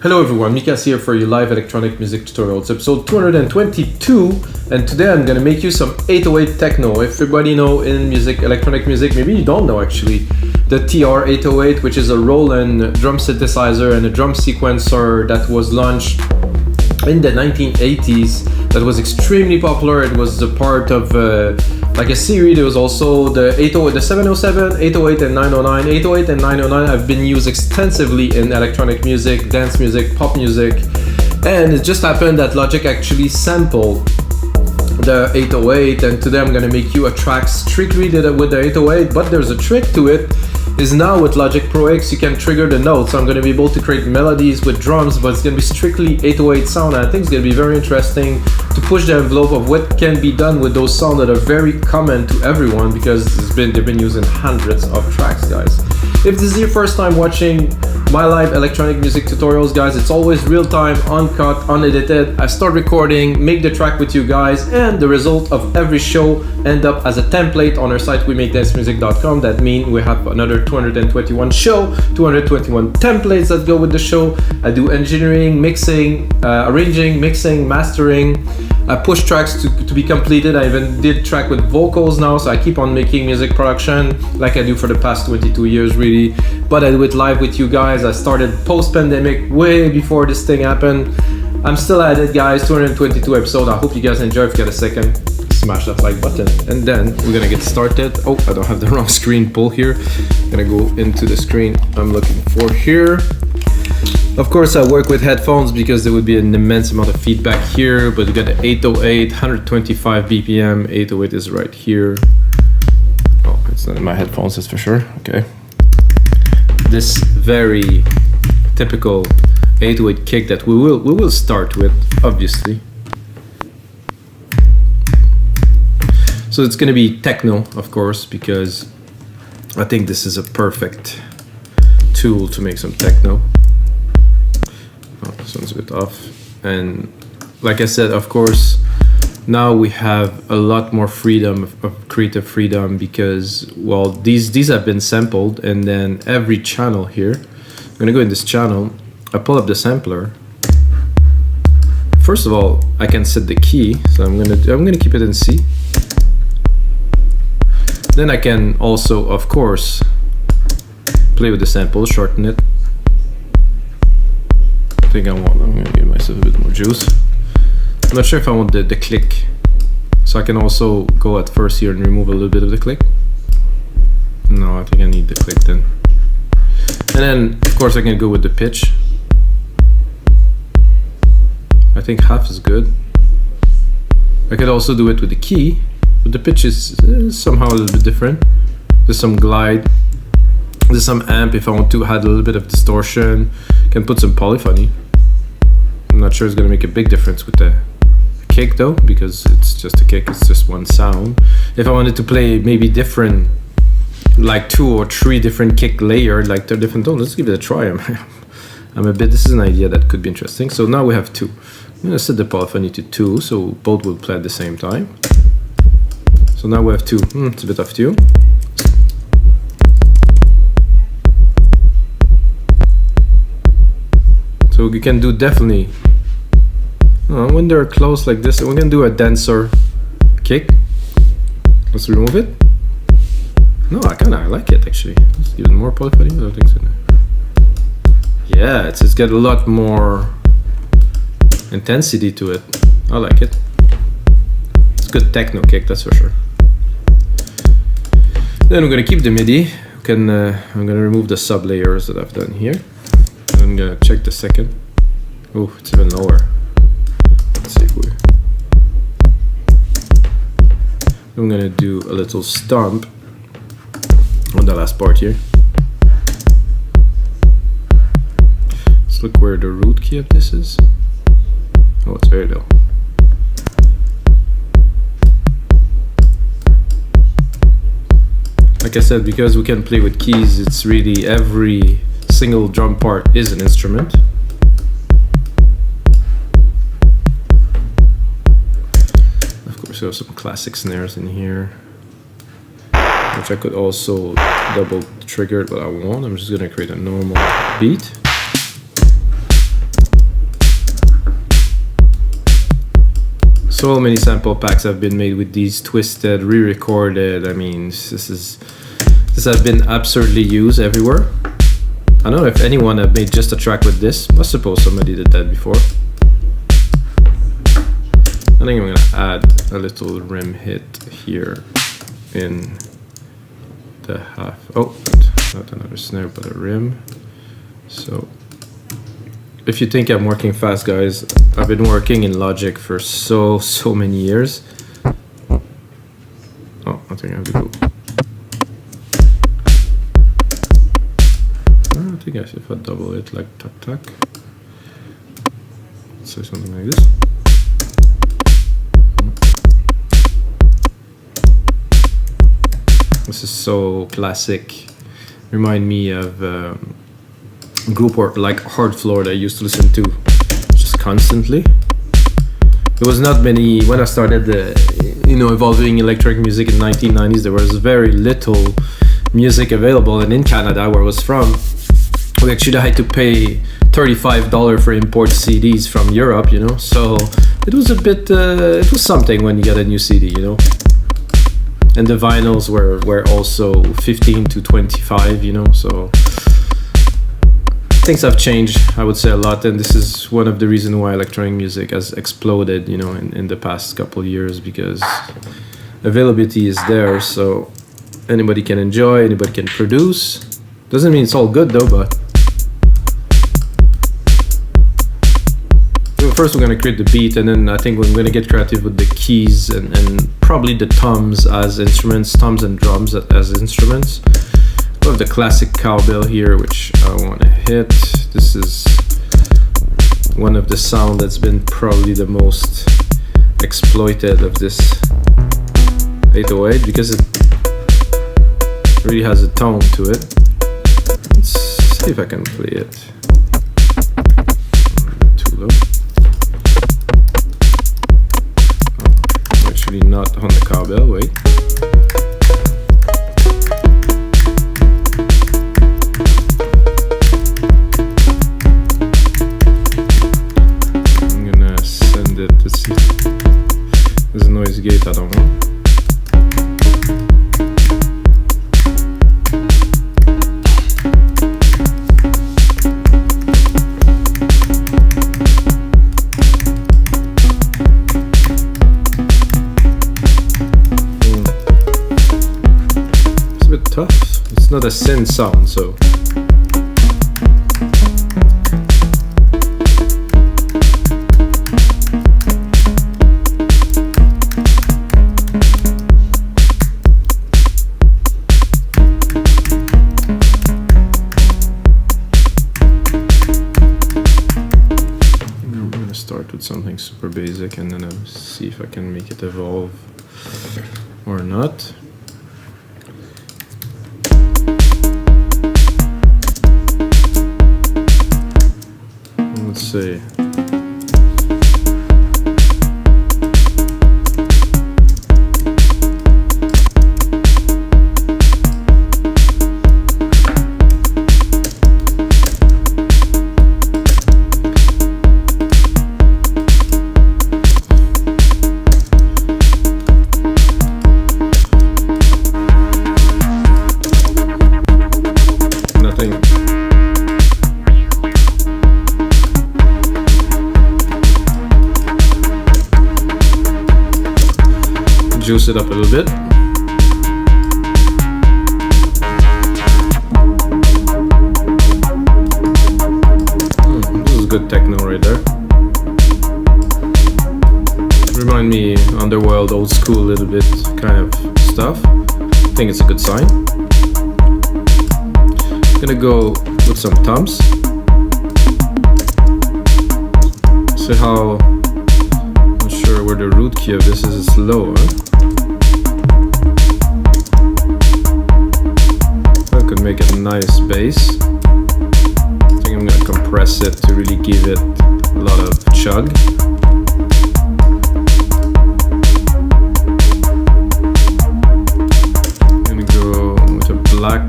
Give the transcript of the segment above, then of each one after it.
Hello everyone, Mikas here for your live electronic music tutorial. It's episode 222, and today I'm gonna make you some 808 techno. If everybody know in music, electronic music, maybe you don't know actually, the TR-808, which is a Roland drum synthesizer and a drum sequencer that was launched in the 1980s. That was extremely popular. It was a part of like a series. There was also the 808, the 707, 808 and 909. 808 and 909 have been used extensively in electronic music, dance music, pop music, and it just happened that Logic actually sampled the 808, and today I'm gonna make you a track strictly with the 808, but there's a trick to it. Is now with Logic Pro X you can trigger the notes, so I'm going to be able to create melodies with drums, but it's going to be strictly 808 sound, and I think it's going to be very interesting to push the envelope of what can be done with those sounds that are very common to everyone, because they've been used in hundreds of tracks, guys. If this is your first time watching my live electronic music tutorials, guys, it's always real-time, uncut, unedited. I start recording, make the track with you guys, and the result of every show end up as a template on our site wemakedancemusic.com. That means we have another 221 show, 221 templates that go with the show. I do engineering, mixing, arranging, mixing, mastering. I push tracks to be completed. I even did track with vocals now, so I keep on making music production like I do for the past 22 years really, but I do it live with you guys. I started post-pandemic, way before this thing happened. I'm still at it, guys. 222 episodes. I hope you guys enjoy. If you get a second, smash that like button, and then we're gonna get started. Oh, I don't have the wrong screen pull here. I'm gonna go into the screen I'm looking for here. Of course, I work with headphones because there would be an immense amount of feedback here, but we got the 808, 125 BPM. 808 is right here. Oh, it's not in my headphones, that's for sure. Okay. This very typical 808 kick that we will start with, obviously. So it's gonna be techno, of course, because I think this is a perfect tool to make some techno. Oh, this one's a bit off. And like I said, of course, now we have a lot more freedom of creative freedom, because, well, these have been sampled, and then every channel here, I'm gonna go in this channel, I pull up the sampler. First of all, I can set the key, so I'm gonna keep it in C. Then I can also, of course, play with the sample, shorten it. I think I'm gonna give myself a bit more juice. I'm not sure if I want the click, so I can also go at first here and remove a little bit of the click. No, I think I need the click then. And then, of course, I can go with the pitch. I think half is good. I could also do it with the key, but the pitch is somehow a little bit different. There's some glide. There's some amp if I want to add a little bit of distortion. Can put some polyphony. I'm not sure it's gonna make a big difference with the kick though, because it's just a kick, it's just one sound. If I wanted to play maybe different, like 2 or 3 different kick layers, like they're different tones, let's give it a try. This is an idea that could be interesting. So now we have 2. I'm gonna set the polyphony to 2, so both will play at the same time. So now we have 2. It's a bit off tune. So we can do definitely, when they're close like this, we can do a denser kick. Let's remove it. No, I like it actually. Let's give it more polyphony. I don't think so. Yeah, it's got a lot more intensity to it. I like it. It's a good techno kick, that's for sure. Then we're gonna keep the MIDI. I'm gonna remove the sub layers that I've done here. I'm gonna check the second. Oh, it's even lower. Let's see if I'm gonna do a little stomp on the last part here. Let's look where the root key of this is. Oh, it's very low. Like I said, because we can play with keys, it's really every single drum part is an instrument. Of course, we have some classic snares in here, which I could also double trigger it, but I won't. I'm just gonna create a normal beat. So many sample packs have been made with these, twisted, re-recorded. I mean, this has been absurdly used everywhere. I don't know if anyone have made just a track with this. I suppose somebody did that before. I think I'm gonna add a little rim hit here in the half. Oh, not another snare, but a rim. So if you think I'm working fast, guys, I've been working in Logic for so many years. Oh, I think I have to go. I think I should if I double it like tuck tuck. Let's say something like this. This is so classic. Remind me of a group like Hard Floor that I used to listen to just constantly. There was not many when I started evolving electronic music in the 1990s. There was very little music available, and in Canada, where I was from, we actually had to pay $35 for import CDs from Europe. So it was a bit. It was something when you get a new CD, And the vinyls were also 15 to 25, so things have changed, I would say, a lot, and this is one of the reasons why electronic music has exploded, in the past couple of years, because availability is there, so anybody can enjoy, anybody can produce. Doesn't mean it's all good though, but first we're going to create the beat, and then I think we're going to get creative with the keys and probably the toms as instruments, toms and drums as instruments. We have the classic cowbell here, which I want to hit. This is one of the sound that's been probably the most exploited of this 808 because it really has a tone to it. Let's see if I can play it. Too low. Not on the cowbell, wait. I'm gonna send it to see. There's a noise gate, I don't know. It's not a synth sound, so I'm gonna start with something super basic and then I'll see if I can make it evolve or not. Let's see. Nothing. Juice it up a little bit. This is good techno right there. Remind me Underworld, old school, little bit kind of stuff. I think it's a good sign. Gonna go with some toms. See how. Not sure where the root key of this is. It's low, huh? Could make a nice bass. I think I'm gonna compress it to really give it a lot of chug. I'm gonna go with a black.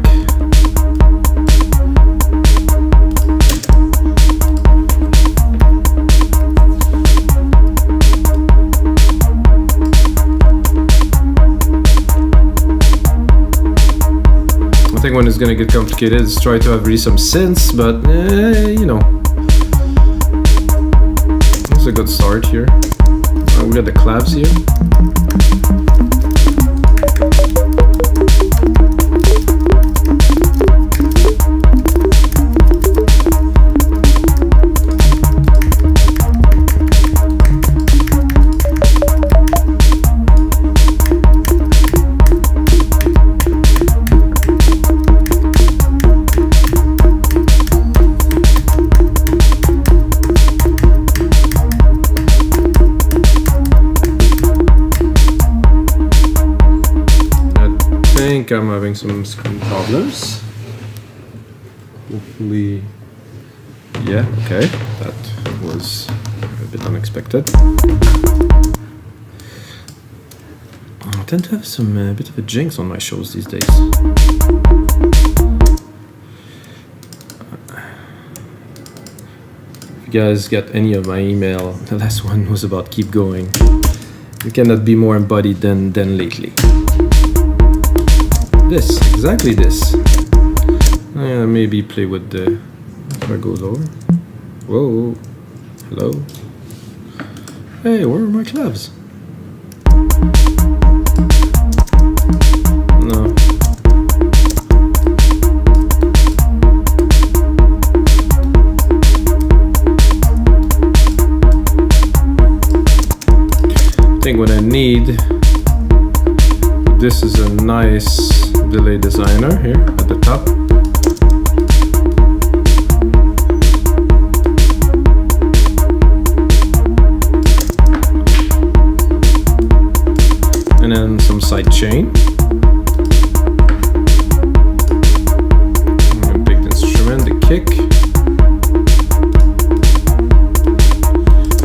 think when it's gonna get complicated is try to have really some synths, but you know, it's a good start here. We got the clavs here. I'm having some screen problems. Hopefully, yeah, okay, that was a bit unexpected. I tend to have some bit of a jinx on my shows these days. If you guys got any of my email, the last one was about keep going. You cannot be more embodied than lately. This, exactly this. Maybe play with the, if I go lower. Whoa, hello. Hey, where are my clavs? No. I think what I need, this is a nice delay designer here at the top. And then some side chain. I'm gonna pick the instrument, the kick.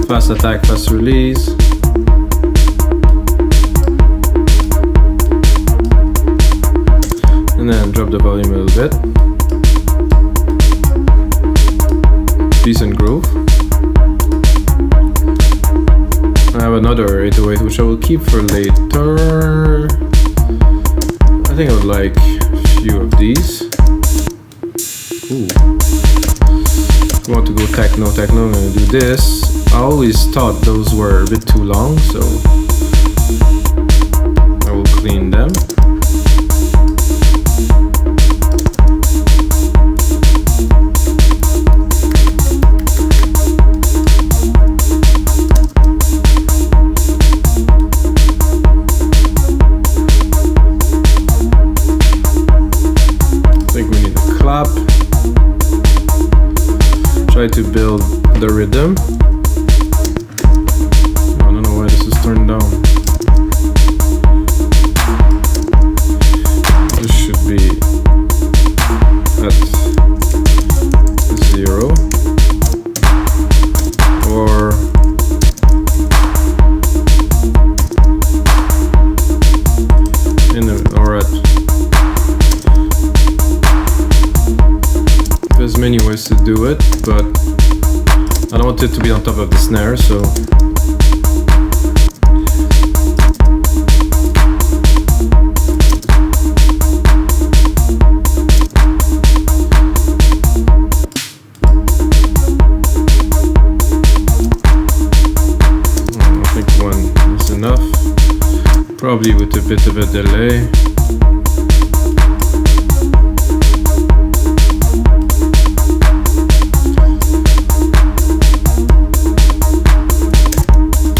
Fast attack, fast release. And then drop the volume a little bit. Decent groove. I have another 808 which I will keep for later. I think I would like a few of these. Ooh. If I want to go techno, I'm gonna do this. I always thought those were a bit too long, so I will clean them. Try to build the rhythm. I don't know why this is turned down. This should be at 0 or or at. There's many ways to do it, but I don't want it to be on top of the snare, so I think one is enough, probably with a bit of a delay.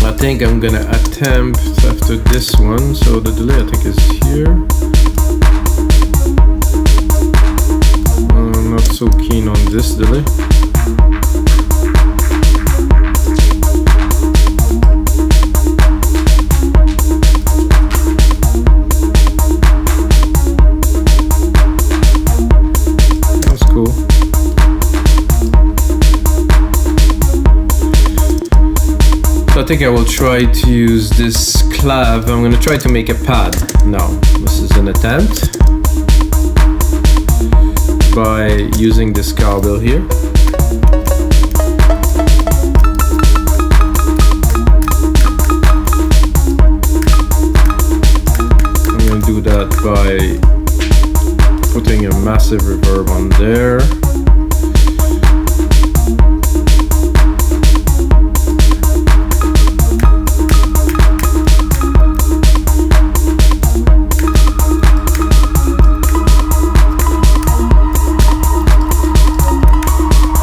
I think I'm gonna attempt after this one, so the delay I think is here. I'm not so keen on this delay. That's cool. So I think I will try to use this clav. I'm gonna try to make a pad now. This is an attempt by using this cowbell here. I'm gonna do that by putting a percussive reverb on there.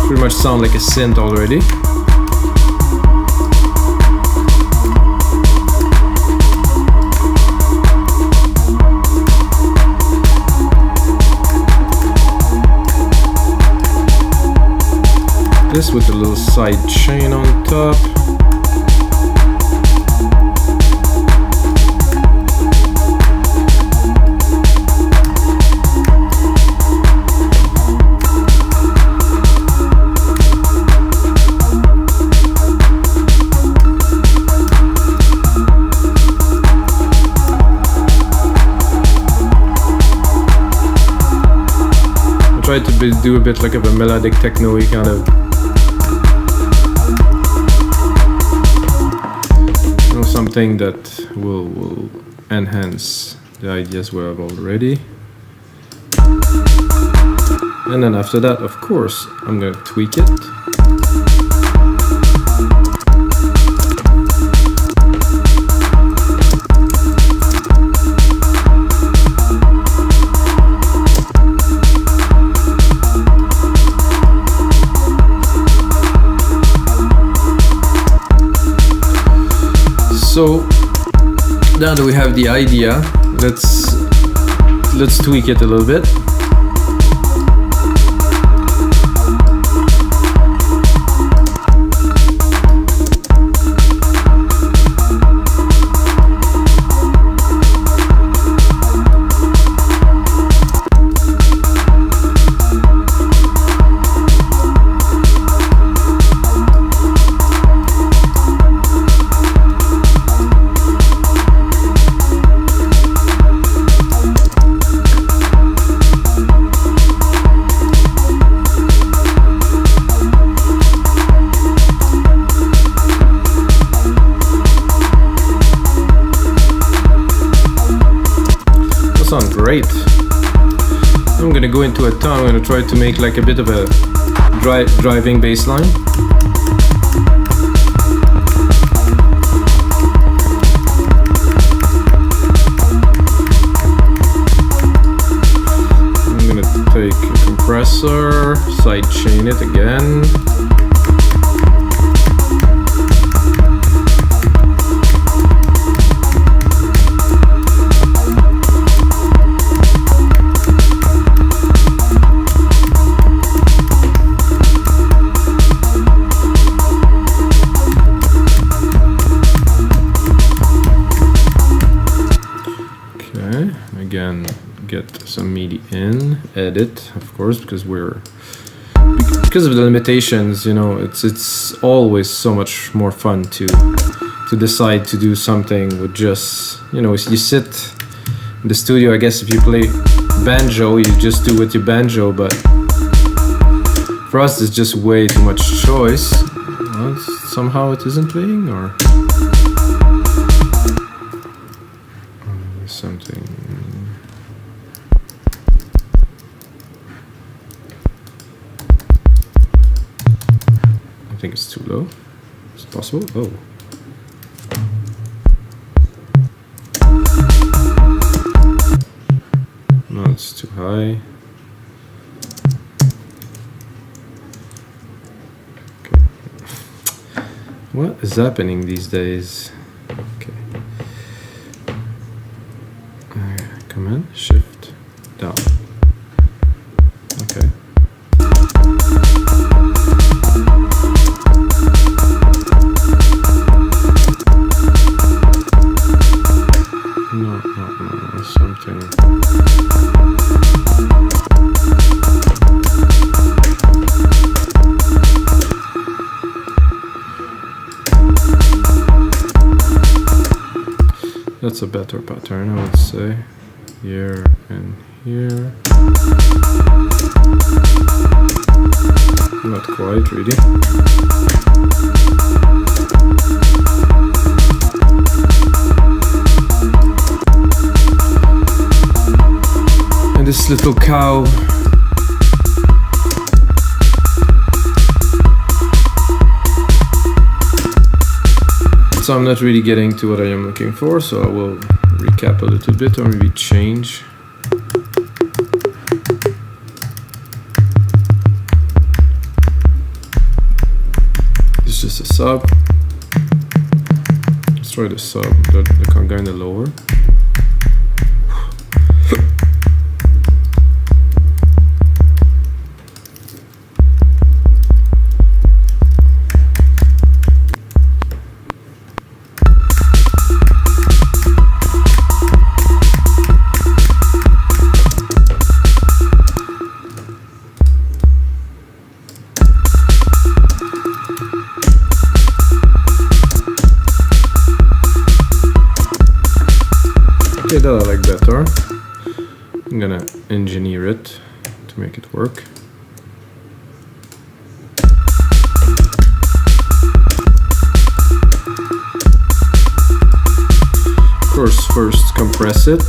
Pretty much sound like a synth already. This with a little side chain on top. I tried to do a bit like of a melodic techno-y kind of, something that will enhance the ideas we have already. And then after that, of course, I'm going to tweak it. So now that we have the idea, let's tweak it a little bit. Sound great. I'm gonna go into a tone. I'm gonna try to make like a bit of a driving bass line. I'm gonna take a compressor, side chain it again. Again, get some MIDI in, edit, of course, because of the limitations, you know, it's always so much more fun to decide to do something with just, you know, you sit in the studio. I guess if you play banjo, you just do with your banjo, but for us it's just way too much choice. Well, somehow it isn't playing, or something. I think it's too low. Is it possible? Oh. No, it's too high. Okay. What is happening these days? Okay. Command Shift down. Okay. No, something. That's a better pattern, I would say. Here and here. Not quite, really. And this little cow so I'm not really getting to what I am looking for, so I will recap a little bit or maybe change. It's just a sub. Let's try the sub, the conga in the lower. Okay, that I like better. I'm gonna engineer it to make it work. Of course, first compress it.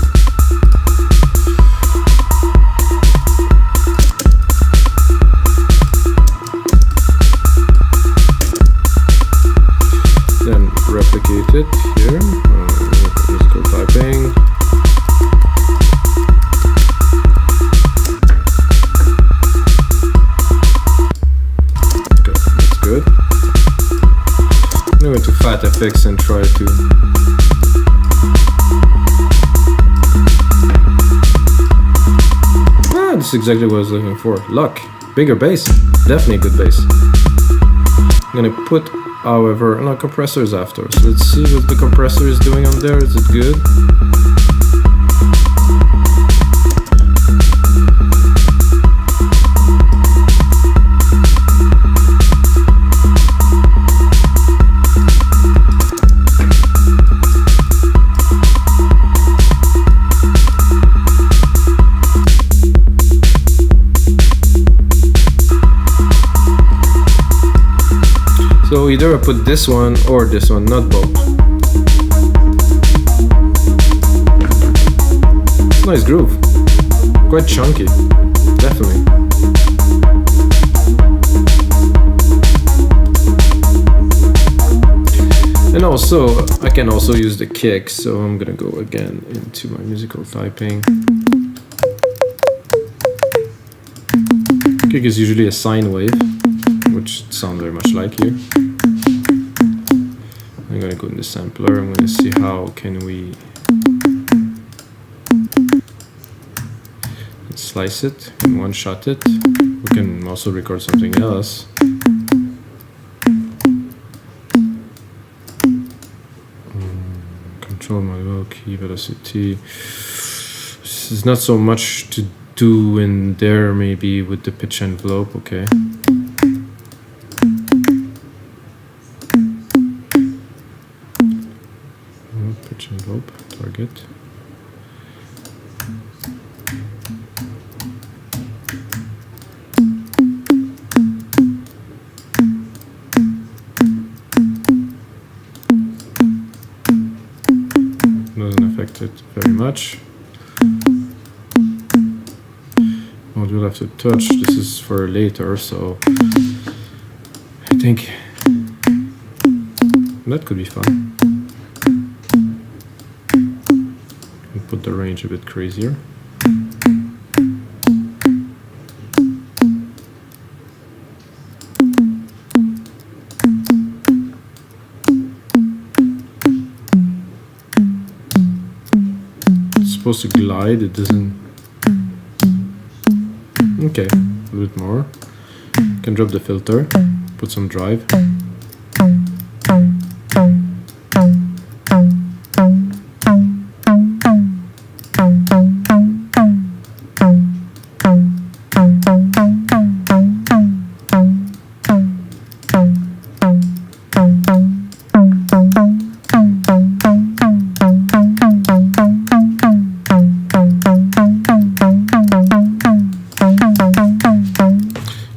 Then replicate it here. Musical typing. Good. I'm going to Fat FX and try to this is exactly what I was looking for. Luck. Bigger bass. Definitely good bass. I'm gonna put, however, no compressors after. So let's see what the compressor is doing on there. Is it good? So either I put this one or this one, not both. It's a nice groove. Quite chunky, definitely. And also, I can also use the kick, so I'm gonna go again into my musical typing. Kick is usually a sine wave, which sounds very much like here. I'm gonna go in the sampler. I'm gonna see how can we slice it, one shot it. We can also record something else. Control manual key velocity. There's not so much to do in there, maybe with the pitch envelope. Okay. Pitch envelope, target. Doesn't affect it very much. We'll have to touch. This is for later, so I think that could be fun. Put the range a bit crazier. It's supposed to glide, it doesn't. Okay, a little bit more. Can drop the filter, put some drive.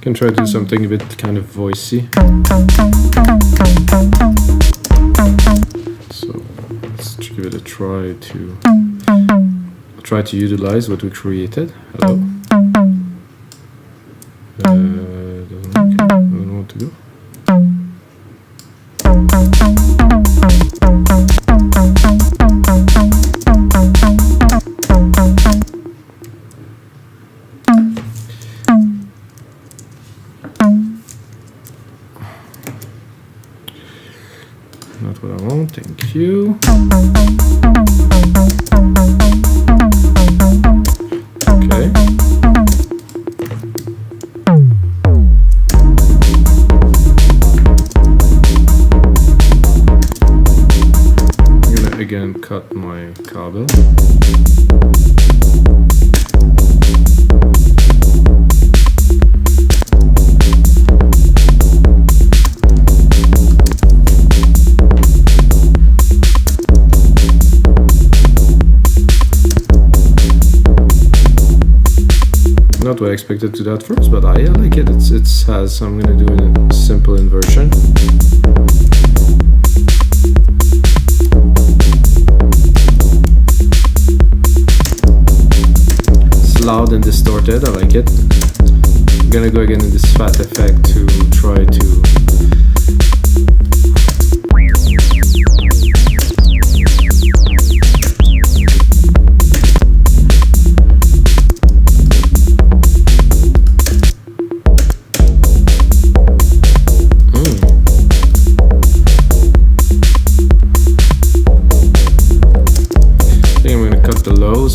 Can try to do something a bit kind of voicey. So let's give it a try to utilize what we created. Hello. Doesn't work. I don't know what to do. not what I want, thank you. Okay. I'm gonna again cut my cable. Not what I expected to do that first, but I like it. It has. I'm gonna do a simple inversion. It's loud and distorted. I like it. I'm gonna go again in this fat effect to try to.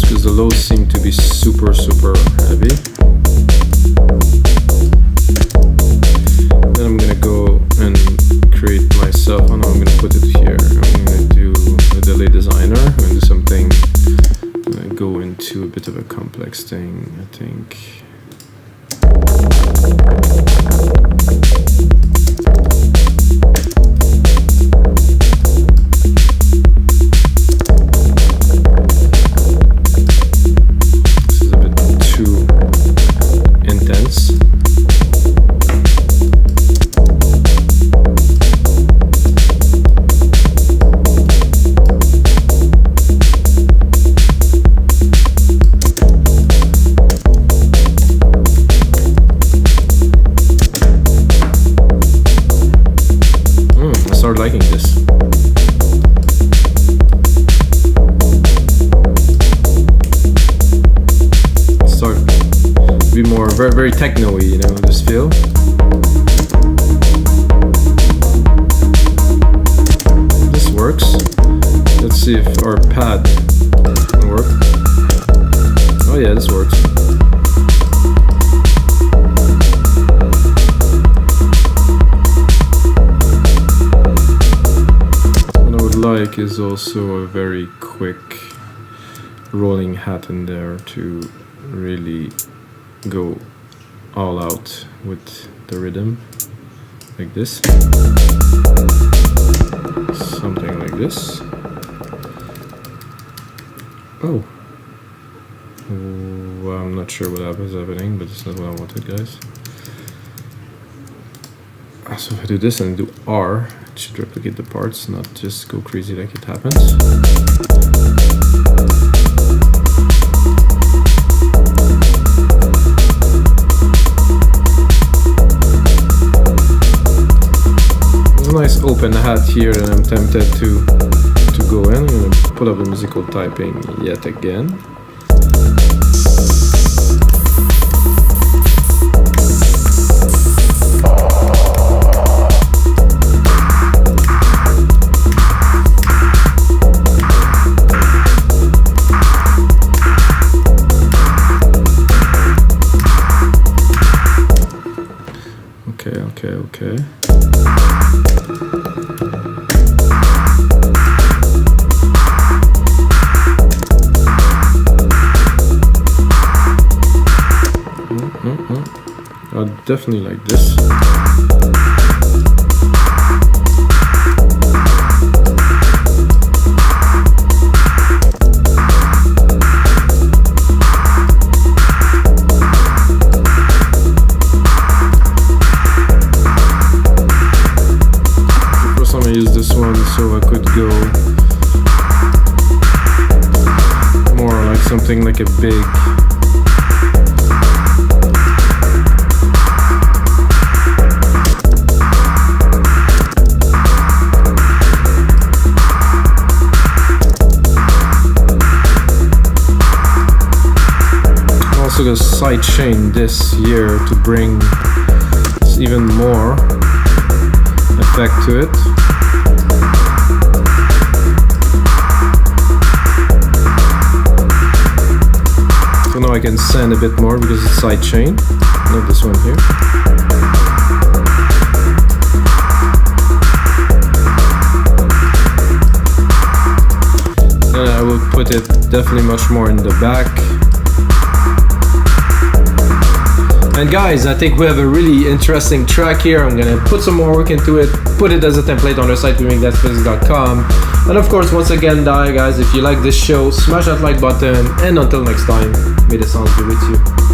Because the lows seem to be super heavy. Then I'm gonna go and create myself. Oh no, I'm gonna put it here. I'm gonna do a delay designer. I'm gonna do something. I'm gonna go into a bit of a complex thing, I think. Liking this. Start to be more very techno-y, you know, this feel. This works. Let's see if our pad can work. Oh yeah, this works. Like is also a very quick rolling hat in there to really go all out with the rhythm, like this, something like this. Oh, well, I'm not sure what happens happening, but it's not what I wanted, guys. So if I do this and do R, it should replicate the parts, not just go crazy like it happens. There's a nice open hat here that I'm tempted to go in. I'm going to put up the musical typing yet again. Okay. I definitely like this. I use this one so I could go more like something like a big I'm also gonna side chain this here to bring even more effect to it. now I can sand a bit more because it's sidechain, not this one here. And I will put it definitely much more in the back. And guys, I think we have a really interesting track here. I'm gonna put some more work into it, put it as a template on our site, rymths.com. And of course, once again, guys, if you like this show, smash that like button, and until next time, may the sounds be with you.